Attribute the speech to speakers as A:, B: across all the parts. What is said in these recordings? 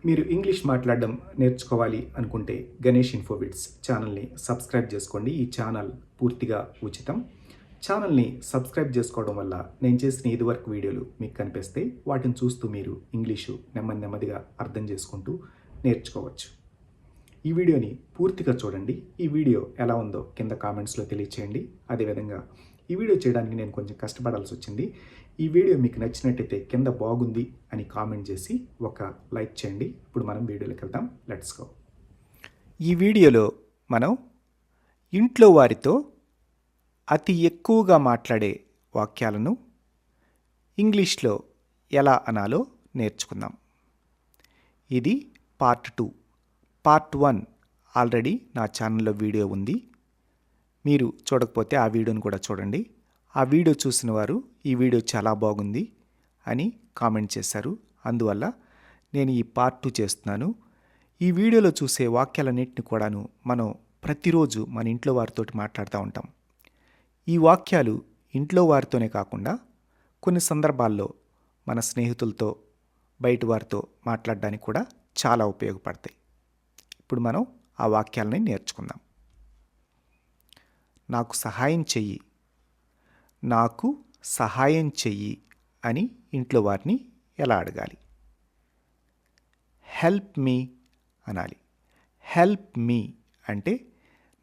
A: మీరు ఇంగ్లీష్ మాట్లాడడం నేర్చుకోవాలి అనుకుంటే గణేష్ ఇన్ఫోబిట్స్ ఛానల్ని సబ్స్క్రైబ్ చేసుకోండి. ఈ ఛానల్ పూర్తిగా ఉచితం. ఛానల్ని సబ్స్క్రైబ్ చేసుకోవడం వల్ల నేను చేసిన ఇదివరకు వీడియోలు మీకు కనిపిస్తే వాటిని చూస్తూ మీరు ఇంగ్లీషు నెమ్మదిగా అర్థం చేసుకుంటూ నేర్చుకోవచ్చు. ఈ వీడియోని పూర్తిగా చూడండి. ఈ వీడియో ఎలా ఉందో కింద కామెంట్స్లో తెలియచేయండి. అదేవిధంగా ఈ వీడియో చేయడానికి నేను కొంచెం కష్టపడాల్సి వచ్చింది. ఈ వీడియో మీకు నచ్చినట్టయితే కింద బాగుంది అని కామెంట్ చేసి ఒక లైక్ చేయండి. ఇప్పుడు మనం వీడియోలోకి వెళ్దాం. Let's go. ఈ వీడియోలో మనం ఇంట్లో వారితో అతి ఎక్కువగా మాట్లాడే వాక్యాలను ఇంగ్లీష్లో ఎలా అనాలో నేర్చుకుందాం. ఇది పార్ట్ 2. పార్ట్ 1 ఆల్రెడీ నా ఛానల్లో వీడియో ఉంది. మీరు చూడకపోతే ఆ వీడియోని కూడా చూడండి. ఆ వీడియో చూసిన వారు ఈ వీడియో చాలా బాగుంది అని కామెంట్ చేశారు. అందువల్ల నేను ఈ పార్ట్ 2 చేస్తున్నాను. ఈ వీడియోలో చూసే వాక్యాలన్నింటినీ కూడాను మనం ప్రతిరోజు మన ఇంట్లో వారితో మాట్లాడుతూ ఉంటాం. ఈ వాక్యాలు ఇంట్లో వారితోనే కాకుండా కొన్ని సందర్భాల్లో మన స్నేహితులతో బయట వారితో మాట్లాడడానికి కూడా చాలా ఉపయోగపడతాయి. ఇప్పుడు మనం ఆ వాక్యాలని నేర్చుకుందాం. నాకు సహాయం చెయ్యి, నాకు సహాయం చెయ్యి అని ఇంట్లో వారిని ఎలా అడగాలి? హెల్ప్ మీ అనాలి. హెల్ప్ మీ అంటే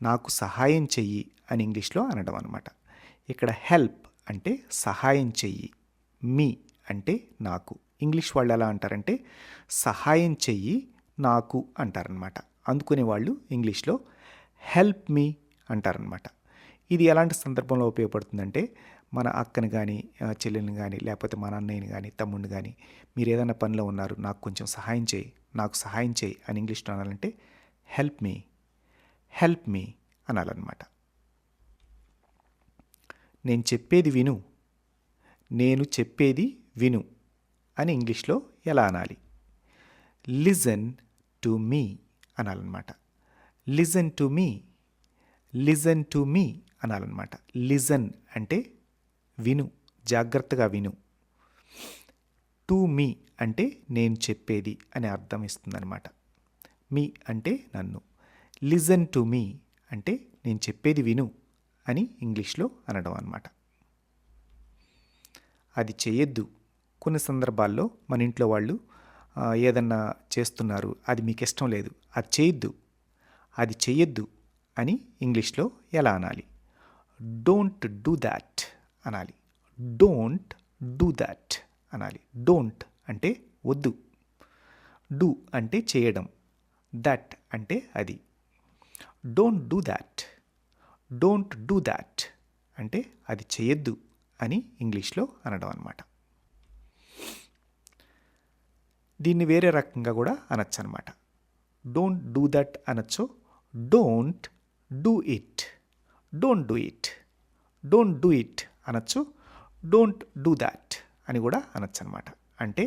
A: నాకు సహాయం చెయ్యి అని ఇంగ్లీష్లో అనడం అన్నమాట. ఇక్కడ హెల్ప్ అంటే సహాయం చెయ్యి, మీ అంటే నాకు. ఇంగ్లీష్ వాళ్ళు ఎలా అంటారంటే సహాయం చెయ్యి నాకు అంటారనమాట. అందుకునే వాళ్ళు ఇంగ్లీష్లో హెల్ప్ మీ అంటారనమాట. ఇది ఎలాంటి సందర్భంలో ఉపయోగపడుతుందంటే మన అక్కని కానీ చెల్లెల్ని కానీ లేకపోతే మన అన్నయ్యని కానీ తమ్ముడిని కానీ మీరు ఏదైనా పనిలో ఉన్నారు, నాకు కొంచెం సహాయం చేయి, నాకు సహాయం చేయి అని ఇంగ్లీష్లో అనాలంటే హెల్ప్ మీ అనాలన్నమాట. నేను చెప్పేది విను, నేను చెప్పేది విను అని ఇంగ్లీష్లో ఎలా అనాలి? లిజన్ టు మీ అనాలన్నమాట. లిజన్ టు మీ అనాలన్నమాట. లిజన్ అంటే విను, జాగ్రత్తగా విను. టు మీ అంటే నేను చెప్పేది అని అర్థం ఇస్తుందన్నమాట. మీ అంటే నన్ను. లిజన్ టు మీ అంటే నేను చెప్పేది విను అని ఇంగ్లీష్లో అనడం అన్నమాట. అది చేయొద్దు. కొన్ని సందర్భాల్లో మన ఇంట్లో వాళ్ళు ఏదన్నా చేస్తున్నారు, అది మీకు ఇష్టం లేదు, అది చేయొద్దు అని ఇంగ్లీష్లో ఎలా అనాలి? డోంట్ డూ దాట్ అనాలి. డోంట్ డూ దాట్ అనాలి. డోంట్ అంటే వద్దు, డూ అంటే చేయడం, దట్ అంటే అది. డోంట్ డూ దాట్ అంటే అది చేయొద్దు అని ఇంగ్లీష్లో అనడం అన్నమాట. దీన్ని వేరే రకంగా కూడా అనొచ్చు అనమాట. డోంట్ డూ దట్ అనొచ్చు. డోంట్ డూ ఇట్ అనొచ్చు. డోంట్ డూ దాట్ అని కూడా అనొచ్చు అనమాట. అంటే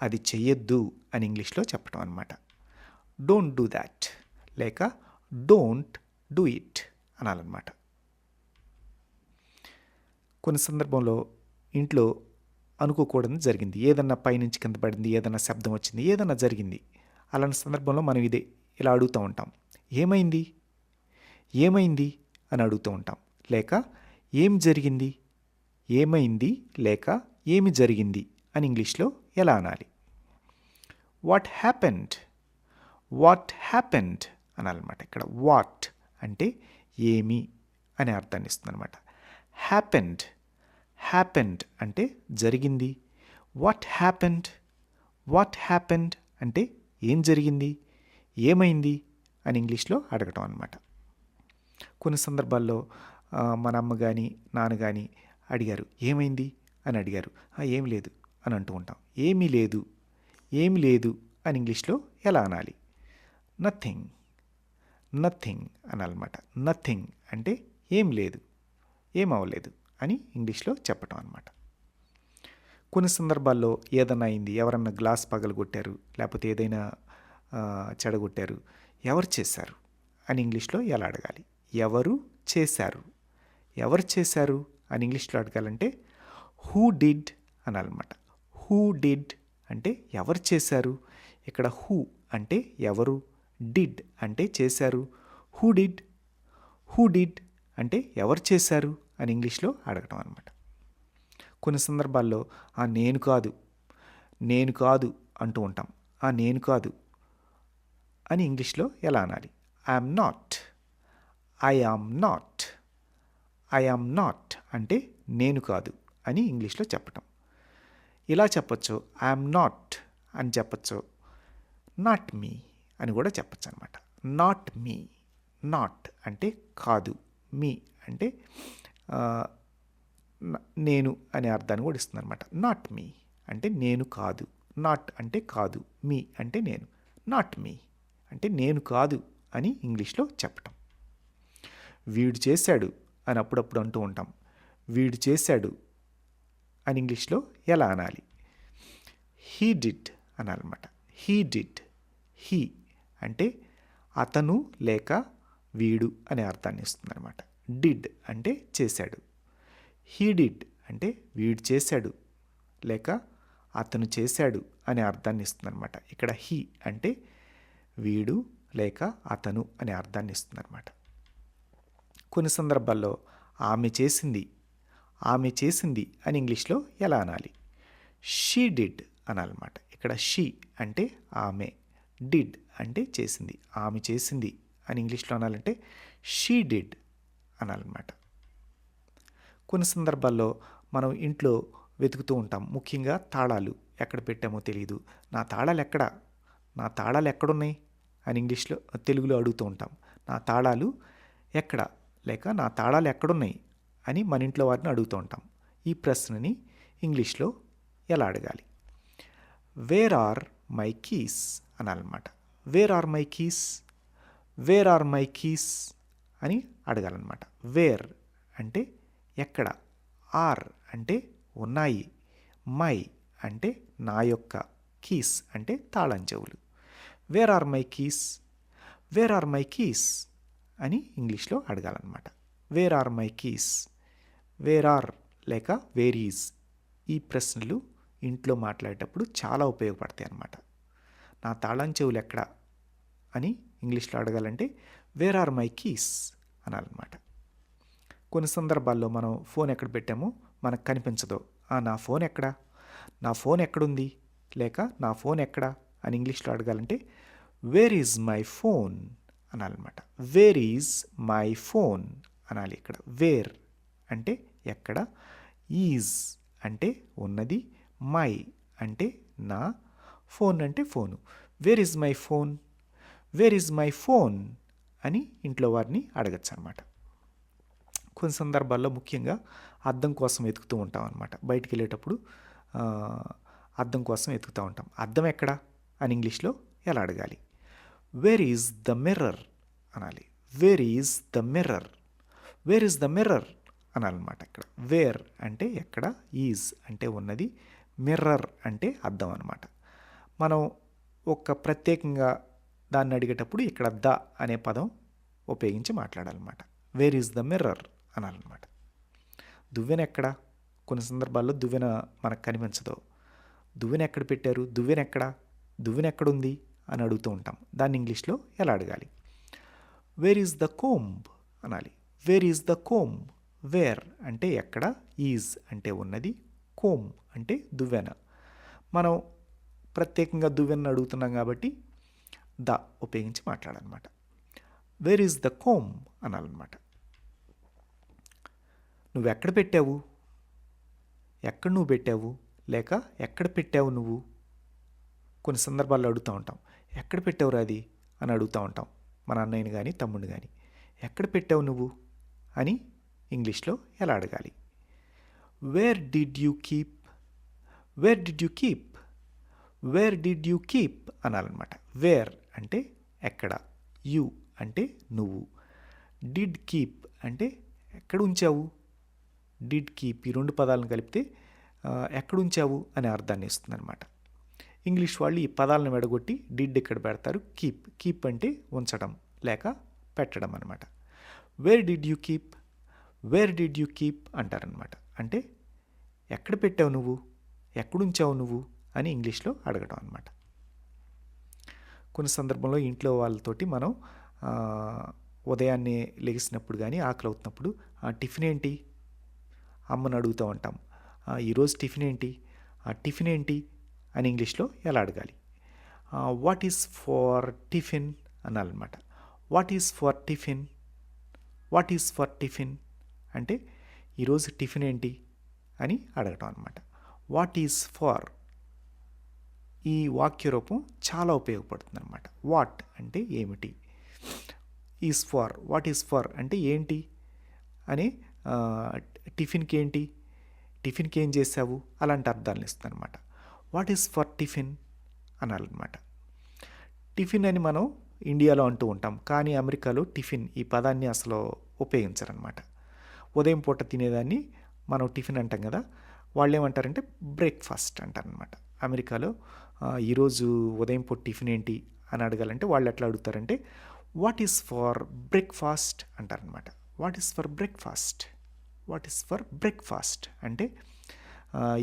A: అది చెయ్యొద్దు అని ఇంగ్లీష్లో చెప్పడం అనమాట. డోంట్ డూ దాట్ లేక డోంట్ డూ ఇట్ అనాలన్నమాట. కొన్ని సందర్భంలో ఇంట్లో అనుకోకూడదు జరిగింది, ఏదన్నా పైనుంచి కింద పడింది, ఏదన్నా శబ్దం వచ్చింది, ఏదన్నా జరిగింది. అలాంటి సందర్భంలో మనం ఇలా అడుగుతూ ఉంటాం. ఏమైంది అని అడుగుతూ ఉంటాం. లేక ఏం జరిగింది, ఏమైంది లేక ఏమి జరిగింది అని ఇంగ్లీష్లో ఎలా అనాలి? వాట్ హ్యాపెండ్ అనాలన్నమాట. ఇక్కడ వాట్ అంటే ఏమి అనే అర్థాన్ని ఇస్తుంది అనమాట. హ్యాపెండ్ అంటే జరిగింది. వాట్ హ్యాపెండ్ అంటే ఏం జరిగింది, ఏమైంది అని ఇంగ్లీష్లో అడగటం అన్నమాట. కొన్ని సందర్భాల్లో మన అమ్మ కానీ నాన్న కానీ అడిగారు, ఏమైంది అని అడిగారు. ఏం లేదు అని అంటూ ఉంటాం. ఏమీ లేదు అని ఇంగ్లీష్లో ఎలా అనాలి? నథింగ్ అనాలన్నమాట. నథింగ్ అంటే ఏం లేదు, ఏం అవ్వలేదు అని ఇంగ్లీష్లో చెప్పటం అన్నమాట. కొన్ని సందర్భాల్లో ఏదైనా అయింది, ఎవరన్నా గ్లాస్ పగలగొట్టారు, లేకపోతే ఏదైనా చెడగొట్టారు, ఎవరు చేశారు అని ఇంగ్లీష్లో ఎలా అడగాలి? ఎవరు చేశారు అని ఇంగ్లీష్లో అడగాలంటే హూ డిడ్ అనాలన్నమాట. హూ డిడ్ అంటే ఎవరు చేశారు. ఇక్కడ హూ అంటే ఎవరు, డిడ్ అంటే చేశారు. హూ డిడ్ అంటే ఎవరు చేశారు అని ఇంగ్లీష్లో అడగటం అనమాట. కొన్ని సందర్భాల్లో నేను కాదు అంటూ ఉంటాం. నేను కాదు అని ఇంగ్లీష్లో ఎలా అనాలి. ఐ యామ్ నాట్ అంటే నేను కాదు అని ఇంగ్లీష్లో చెప్పటం. ఇలా చెప్పచ్చు. ఐఎమ్ నాట్ అని చెప్పచ్చు. నాట్ మీ అని కూడా చెప్పచ్చు అనమాట. నాట్ మీ, నాట్ అంటే కాదు, మీ అంటే నేను అనే అర్థాన్ని కూడా ఇస్తుంది అనమాట. నాట్ మీ అంటే నేను కాదు, నాట్ అంటే కాదు, మీ అంటే నేను. నాట్ మీ అంటే నేను కాదు అని ఇంగ్లీష్లో చెప్పటం. వీడు చేశాడు అని అప్పుడప్పుడు అంటూ ఉంటాం. వీడు చేశాడు అని ఇంగ్లీష్లో ఎలా అనాలి. He did అనాలన్నమాట. హీ అంటే అతను లేక వీడు అనే అర్థాన్ని ఇస్తుంది అనమాట. డిడ్ అంటే చేశాడు. హీ డిడ్ అంటే వీడు చేశాడు లేక అతను చేశాడు అనే అర్థాన్ని ఇస్తుంది అనమాట. ఇక్కడ హీ అంటే వీడు లేక అతను అనే అర్థాన్ని ఇస్తుంది అనమాట. కొన్ని సందర్భాల్లో ఆమె చేసింది అని ఇంగ్లీష్లో ఎలా అనాలి. షీ డిడ్ అనాలన్నమాట. ఇక్కడ షీ అంటే ఆమె, డిడ్ అంటే చేసింది. ఆమె చేసింది అని ఇంగ్లీష్లో అనాలంటే షీ డిడ్ అనాలన్నమాట. కొన్ని సందర్భాల్లో మనం ఇంట్లో వెతుకుతూ ఉంటాం. ముఖ్యంగా తాళాలు ఎక్కడ పెట్టామో తెలియదు. నా తాళాలు ఎక్కడున్నాయి అని ఇంగ్లీష్లో తెలుగులో అడుగుతూ ఉంటాం. నా తాళాలు ఎక్కడ లేక నా తాళాలు ఎక్కడున్నాయి అని మన ఇంట్లో వారిని అడుగుతూ ఉంటాం. ఈ ప్రశ్నని ఇంగ్లీష్లో ఎలా అడగాలి. వేర్ ఆర్ మై కీస్ అనాలన్నమాట. వేర్ ఆర్ మై కీస్ అని అడగాలన్నమాట. వేర్ అంటే ఎక్కడ, ఆర్ అంటే ఉన్నాయి, మై అంటే నా యొక్క, కీస్ అంటే తాళం చెవులు. వేర్ ఆర్ మై కీస్ అని ఇంగ్లీష్లో అడగాలన్నమాట. Where are my keys, where are లేక వేర్ ఈజ్ ఈ ప్రశ్నలు ఇంట్లో మాట్లాడేటప్పుడు చాలా ఉపయోగపడతాయి అన్నమాట. నా తాళం చెవులు ఎక్కడ అని ఇంగ్లీష్లో అడగాలంటే వేర్ ఆర్ మై కీస్ అనాలన్నమాట. కొన్ని సందర్భాల్లో మనం ఫోన్ ఎక్కడ పెట్టామో మనకు కనిపించదు. నా ఫోన్ ఎక్కడుంది లేక నా ఫోన్ ఎక్కడ అని ఇంగ్లీష్లో అడగాలంటే వేర్ ఈజ్ మై ఫోన్ అనాలన్నమాట. వేర్ ఈజ్ మై ఫోన్ అనాలి. ఇక్కడ వేర్ అంటే ఎక్కడ, ఈజ్ అంటే ఉన్నది, మై అంటే నా, ఫోన్ అంటే phone. Wear is my phone అని ఇంట్లో వారిని అడగచ్చు అనమాట. కొన్ని సందర్భాల్లో ముఖ్యంగా అద్దం కోసం వెతుకుతూ ఉంటాం అనమాట. బయటికి వెళ్ళేటప్పుడు అద్దం కోసం వెతుకుతూ ఉంటాం. అద్దం ఎక్కడ అని ఇంగ్లీష్లో ఎలా అడగాలి. వేర్ ఈజ్ ద మిర్రర్ అనాలి. వేర్ ఈజ్ ద మిర్రర్ అనాలన్నమాట. ఇక్కడ వేర్ అంటే ఎక్కడ, ఈజ్ అంటే ఉన్నది, మిర్రర్ అంటే అద్దం అనమాట. మనం ఒక ప్రత్యేకంగా దాన్ని అడిగేటప్పుడు ఇక్కడ ద అనే పదం ఉపయోగించి మాట్లాడాలన్నమాట. వేర్ ఈజ్ ద మిర్రర్ అనాలన్నమాట. దువ్వెన ఎక్కడ, కొన్ని సందర్భాల్లో దువ్వెన మనకు కనిపించదు. దువ్వెన ఎక్కడ పెట్టారు, దువ్వెన ఎక్కడుంది అని అడుగుతూ ఉంటాం. దాన్ని ఇంగ్లీష్లో ఎలా అడగాలి. వేర్ ఈజ్ ద కోంబ్ అనాలి. Where is the comb, where అంటే ఎక్కడ, ఈజ్ అంటే ఉన్నది, కోమ్ అంటే దువ్వెన. మనం ప్రత్యేకంగా దువ్వెన అడుగుతున్నాం కాబట్టి ద ఉపయోగించి మాట్లాడాలన్నమాట. వేర్ ఈజ్ ద కోమ్ అనాలన్నమాట. నువ్వు పెట్టావు లేక ఎక్కడ పెట్టావు నువ్వు. కొన్ని సందర్భాల్లో అడుగుతూ ఉంటాం. ఎక్కడ పెట్టావు రాది అని అడుగుతూ ఉంటాం మన అన్నయ్యని కానీ తమ్ముడిని కానీ. ఎక్కడ పెట్టావు నువ్వు అని ఇంగ్లీష్లో ఎలా అడగాలి. వేర్ డిడ్ యూ కీప్ అనాలన్నమాట. వేర్ అంటే ఎక్కడ, యు అంటే నువ్వు, డిడ్ కీప్ అంటే ఎక్కడ ఉంచావు, డిడ్ కీప్ ఈ రెండు పదాలను కలిపితే ఎక్కడ ఉంచావు అనే అర్థాన్ని ఇస్తుంది అనమాట. ఇంగ్లీష్ వాళ్ళు ఈ పదాలను విడగొట్టి డిడ్ ఇక్కడ పెడతారు, కీప్ అంటే ఉంచడం లేక పెట్టడం అనమాట. వేర్ డిడ్ యూ కీప్ అంటారనమాట. అంటే ఎక్కడ పెట్టావు నువ్వు, ఎక్కడుంచావు నువ్వు అని ఇంగ్లీష్లో అడగడం అనమాట. కొన్ని సందర్భంలో ఇంట్లో వాళ్ళతోటి మనం ఉదయాన్నే లెగిసినప్పుడు కానీ ఆకలి అవుతున్నప్పుడు టిఫిన్ ఏంటి అమ్మని అడుగుతూ ఉంటాం. ఈరోజు టిఫిన్ ఏంటి, టిఫిన్ ఏంటి అని ఇంగ్లీష్లో ఎలా అడగాలి? వాట్ ఈస్ ఫర్ టిఫిన్ అనాలన్నమాట. What is for tiffin, what is for tiffin అంటే ఈరోజు టిఫిన్ ఏంటి అని అడగటం అనమాట. వాట్ ఈస్ ఫర్ ఈ వాక్య రూపం చాలా ఉపయోగపడుతుంది అనమాట. వాట్ అంటే ఏమిటి, is for, what is for అంటే ఏంటి అని, టిఫిన్కి ఏంటి, టిఫిన్కి ఏం చేసావు అలాంటి అర్థాలను ఇస్తుంది అనమాట. వాట్ ఈజ్ ఫర్ టిఫిన్ అనాలన్నమాట. టిఫిన్ అని మనం ఇండియాలో అంటూ ఉంటాం, కానీ అమెరికాలో టిఫిన్ ఈ పదాన్ని అసలు ఉపయోగించరనమాట. ఉదయం పూట తినేదాన్ని మనం టిఫిన్ అంటాం కదా, వాళ్ళు ఏమంటారంటే బ్రేక్ఫాస్ట్ అంటారనమాట. అమెరికాలో ఈరోజు ఉదయం పూట టిఫిన్ ఏంటి అని అడగాలంటే వాళ్ళు ఎట్లా అడుగుతారంటే వాట్ ఈస్ ఫర్ బ్రేక్ఫాస్ట్ అంటారనమాట. What is for breakfast, what is for breakfast అంటే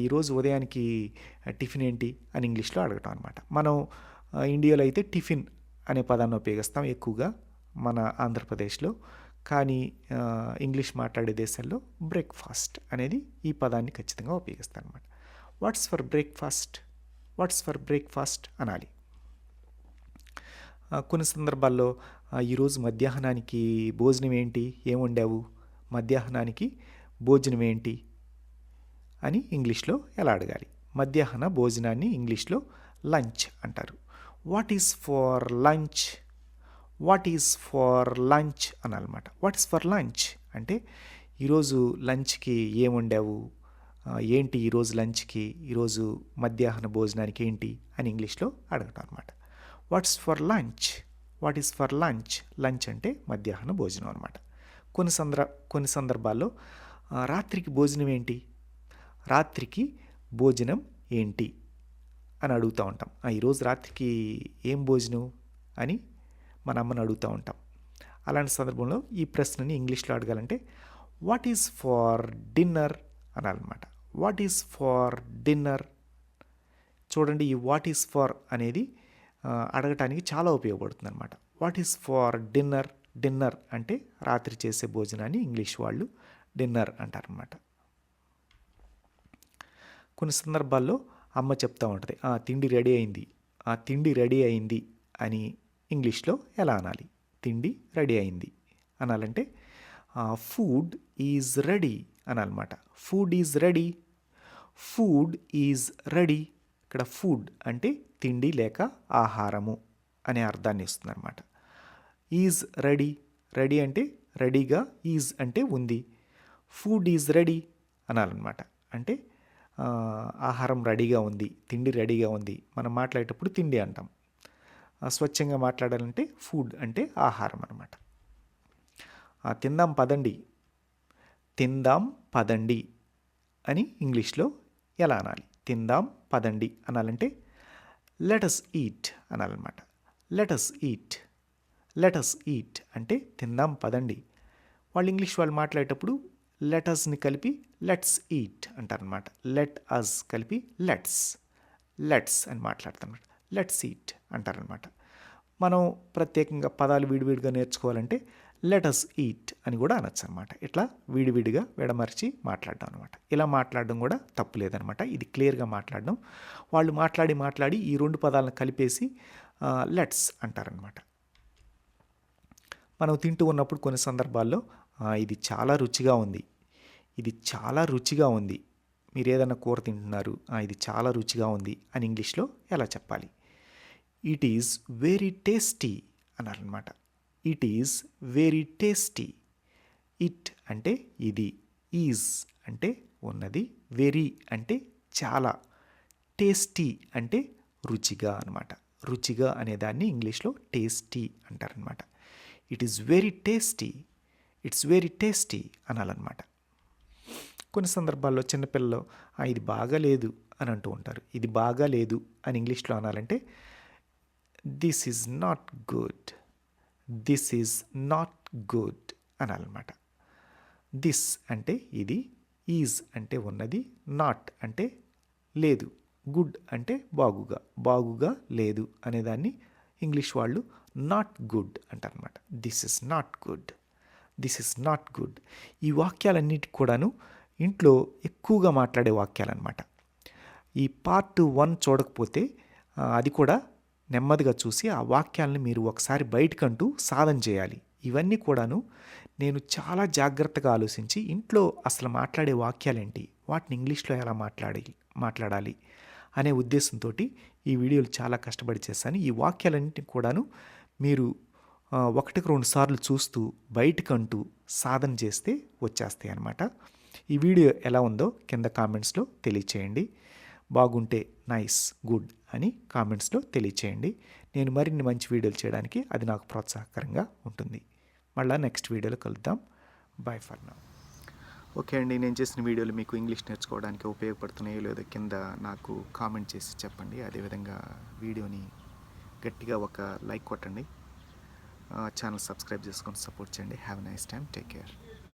A: ఈరోజు ఉదయానికి టిఫిన్ ఏంటి అని ఇంగ్లీష్లో అడగటం అనమాట. మనం ఇండియాలో అయితే టిఫిన్ అనే పదాన్ని ఉపయోగిస్తాం ఎక్కువగా మన ఆంధ్రప్రదేశ్లో, కానీ ఇంగ్లీష్ మాట్లాడే దేశాల్లో బ్రేక్ఫాస్ట్ అనేది ఈ పదాన్ని ఖచ్చితంగా ఉపయోగిస్తాం అనమాట. What's for breakfast, what's for breakfast అనాలి. కొన్ని సందర్భాల్లో ఈరోజు మధ్యాహ్నానికి భోజనం ఏంటి, ఏం వండావు, మధ్యాహ్నానికి భోజనం ఏంటి అని ఇంగ్లీష్లో ఎలా అడగాలి? మధ్యాహ్న భోజనాన్ని ఇంగ్లీష్లో లంచ్ అంటారు. What is for lunch, what is for lunch అనాలన్నమాట. వాట్ ఈస్ ఫర్ లంచ్ అంటే ఈరోజు లంచ్కి ఏం వండావు, ఏంటి ఈరోజు లంచ్కి, ఈరోజు మధ్యాహ్న భోజనానికి ఏంటి అని ఇంగ్లీష్లో అడగటం అనమాట. What's for lunch, what is for lunch, lunch అంటే మధ్యాహ్న భోజనం అనమాట. కొన్ని సందర్భాల్లో రాత్రికి భోజనం ఏంటి, రాత్రికి భోజనం ఏంటి అని అడుగుతూ ఉంటాం. ఈరోజు రాత్రికి ఏం భోజనం అని మన అమ్మని అడుగుతూ ఉంటాం. అలాంటి సందర్భంలో ఈ ప్రశ్నని ఇంగ్లీష్లో అడగాలంటే వాట్ ఈజ్ ఫర్ డిన్నర్ అనాలన్నమాట. What is for dinner. చూడండి, ఈ వాట్ ఈజ్ ఫర్ అనేది అడగటానికి చాలా ఉపయోగపడుతుంది అనమాట. What is for dinner, dinner అంటే రాత్రి చేసే భోజనాన్ని ఇంగ్లీష్ వాళ్ళు డిన్నర్ అంటారనమాట. కొన్ని సందర్భాల్లో అమ్మ చెప్తూ ఉంటుంది తిండి రెడీ అయింది, తిండి రెడీ అయింది అని ఇంగ్లీష్లో ఎలా అనాలి? తిండి రెడీ అయింది అనాలంటే ఫుడ్ ఈజ్ రెడీ అనాలన్నమాట. Food is ready, food is ready. ఇక్కడ ఫుడ్ అంటే తిండి లేక ఆహారము అనే అర్థాన్ని ఇస్తుంది అనమాట. ఈజ్ రెడీ, రెడీ అంటే రెడీగా, ఈజ్ అంటే ఉంది, ఫుడ్ ఈజ్ రెడీ అనాలన్నమాట. అంటే ఆహారం రెడీగా ఉంది, తిండి రెడీగా ఉంది. మనం మాట్లాడేటప్పుడు తిండి అంటాం. స్వచ్ఛంగా మాట్లాడాలంటే ఫుడ్ అంటే ఆహారం అనమాట. తిందాం పదండి, తిందాం పదండి అని ఇంగ్లీష్లో ఎలా అనాలి? తిందాం పదండి అనాలంటే లెటస్ ఈట్ అనాలన్నమాట. లెటస్ ఈట్, లెటస్ ఈట్ అంటే తిందాం పదండి. వాళ్ళు ఇంగ్లీష్ వాళ్ళు మాట్లాడేటప్పుడు లెటస్ని కలిపి లెట్స్ ఈట్ అంటారనమాట. లెట్ అస్ కలిపి లెట్స్, లెట్స్ అని మాట్లాడతాం. లెట్స్ ఈట్ అంటారనమాట. మనం ప్రత్యేకంగా పదాలు విడివిడిగా నేర్చుకోవాలంటే లెటస్ ఈట్ అని కూడా అనొచ్చు అనమాట. ఇట్లా విడివిడిగా విడమర్చి మాట్లాడడం అనమాట. ఇలా మాట్లాడడం కూడా తప్పు లేదనమాట. ఇది క్లియర్గా మాట్లాడడం. వాళ్ళు మాట్లాడి ఈ రెండు పదాలను కలిపేసి లెట్స్ అంటారనమాట. మనం తింటూ ఉన్నప్పుడు కొన్ని సందర్భాల్లో ఇది చాలా రుచిగా ఉంది, ఇది చాలా రుచిగా ఉంది, మీరు ఏదైనా కూర తింటున్నారు, ఇది చాలా రుచిగా ఉంది అని ఇంగ్లీష్లో ఎలా చెప్పాలి? ఇట్ ఈజ్ వెరీ టేస్టీ అనాలన్నమాట. It is very tasty. It అంటే ఇది, ఈజ్ అంటే ఉన్నది, వెరీ అంటే చాలా, టేస్టీ అంటే రుచిగా అనమాట. రుచిగా అనేదాన్ని ఇంగ్లీష్లో టేస్టీ అంటారనమాట. It is very tasty, it's very tasty అనాలన్నమాట. కొన్ని సందర్భాల్లో చిన్నపిల్లలు ఇది బాగాలేదు అని అంటూ ఉంటారు. ఇది బాగాలేదు అని ఇంగ్లీష్లో అనాలంటే this is not good, this is not good అనాలన్నమాట. దిస్ అంటే ఇది, ఈజ్ అంటే ఉన్నది, నాట్ అంటే లేదు, గుడ్ అంటే బాగుగా, బాగుగా లేదు అనేదాన్ని ఇంగ్లీష్ వాళ్ళు నాట్ గుడ్ అంటారనమాట. This is not good, this is not good. ఈ వాక్యాలన్నిటి కూడాను ఇంట్లో ఎక్కువగా మాట్లాడే వాక్యాలన్నమాట. ఈ పార్ట్ 1 చూడకపోతే అది కూడా నెమ్మదిగా చూసి ఆ వాక్యాలను మీరు ఒకసారి బయటకంటూ సాధన చేయాలి. ఇవన్నీ కూడాను నేను చాలా జాగ్రత్తగా ఆలోచించి ఇంట్లో అసలు మాట్లాడే వాక్యాలేంటి, వాటిని ఇంగ్లీష్లో ఎలా మాట్లాడాలి అనే ఉద్దేశంతో ఈ వీడియోలు చాలా కష్టపడి చేశాను. ఈ వాక్యాలన్నింటినీ కూడాను మీరు 1-2 సార్లు చూస్తూ బయటకంటూ సాధన చేస్తే వచ్చేస్తాయి అన్నమాట. ఈ వీడియో ఎలా ఉందో కింద కామెంట్స్లో తెలియచేయండి. బాగుంటే నైస్, గుడ్ అని కామెంట్స్లో తెలియచేయండి. నేను మరిన్ని మంచి వీడియోలు చేయడానికి అది నాకు ప్రోత్సాహకరంగా ఉంటుంది. మళ్ళీ నెక్స్ట్ వీడియోలో కలుద్దాం. Bye for now. ఓకే అండి, నేను చేసిన వీడియోలు మీకు ఇంగ్లీష్ నేర్చుకోవడానికి ఉపయోగపడుతున్నాయో లేదో కింద నాకు కామెంట్ చేసి చెప్పండి. అదేవిధంగా వీడియోని గట్టిగా ఒక లైక్ కొట్టండి. ఛానల్ సబ్స్క్రైబ్ చేసుకొని సపోర్ట్ చేయండి. Have a nice time. Take care.